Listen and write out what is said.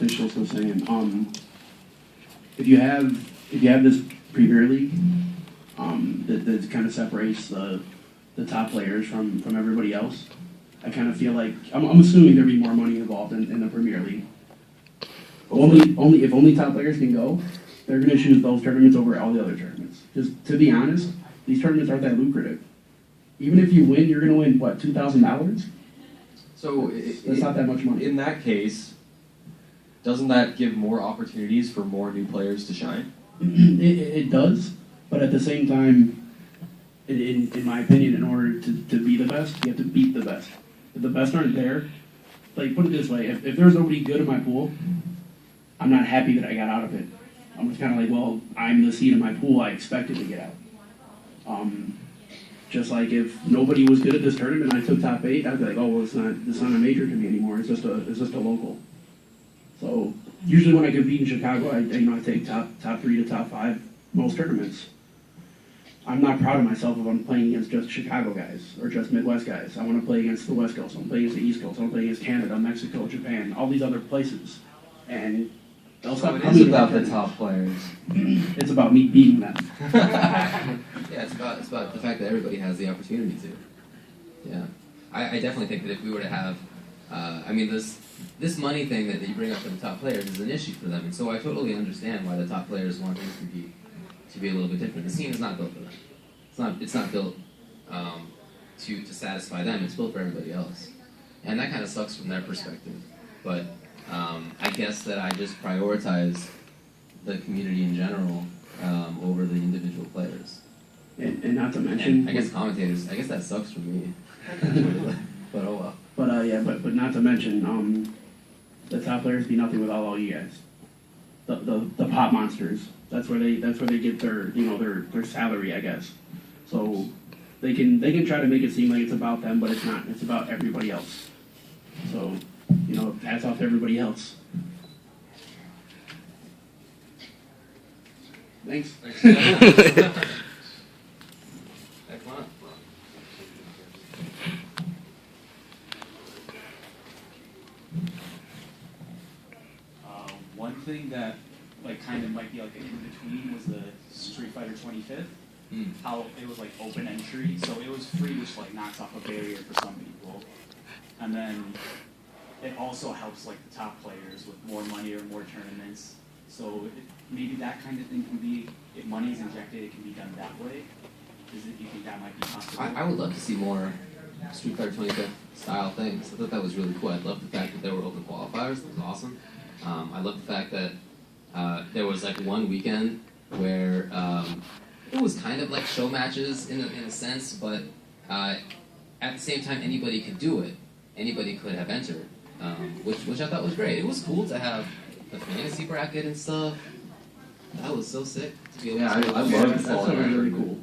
officials was saying, if you have this Premier League, that kind of separates the top players from everybody else, I kind of feel like I'm assuming there'd be more money involved in the Premier League. If only top players can go, they're going to choose those tournaments over all the other tournaments. Just to be honest, these tournaments aren't that lucrative. Even if you win, you're going to win what, $2,000? So it's not that much money. In that case, doesn't that give more opportunities for more new players to shine? It does, but at the same time, in my opinion, in order to be the best, you have to beat the best. If the best aren't there, like, put it this way, if there's nobody good in my pool, I'm not happy that I got out of it. I'm just kind of like, well, I'm the seed in my pool, I expected to get out. Just like if nobody was good at this tournament and I took top 8, I'd be like, oh, well, it's not a major to me anymore. It's just a local. So usually when I compete in Chicago, I take top 3 to top 5 most tournaments. I'm not proud of myself if I'm playing against just Chicago guys or just Midwest guys. I want to play against the West Coast. I want to play against the East Coast. I want to play against Canada, Mexico, Japan, all these other places. And they'll stop coming. It is about the top players. It's about me beating them. Yeah, it's about the fact that everybody has the opportunity to. Yeah, I definitely think that if we were to have, this money thing that you bring up for the top players is an issue for them, and so I totally understand why the top players want things to be a little bit different. The scene is not built for them. It's not built to satisfy them. It's built for everybody else, and that kind of sucks from their perspective. But I guess that I just prioritize the community in general over the individual players. And not to mention, I guess commentators. I guess that sucks for me. But oh well. But not to mention, the top players be nothing without all you guys. The pop monsters. That's where they get their salary, I guess. So they can try to make it seem like it's about them, but it's not. It's about everybody else. So hats off to everybody else. Thanks. One thing that kind of might be like an in-between was the Street Fighter 25th. How it was open entry, so it was free, which knocks off a barrier for some people. And then it also helps the top players with more money or more tournaments. So maybe that kind of thing can be, if money is injected, it can be done that way. Do you think that might be possible? I would love to see more Street Fighter 25th style things. I thought that was really cool. I love the fact that there were open qualifiers. That was awesome. I love the fact that there was one weekend where it was kind of like show matches in a sense, but at the same time anybody could do it. Anybody could have entered, which I thought was great. It was cool to have the fantasy bracket and stuff. That was so sick to be able to. I love it. That's really cool.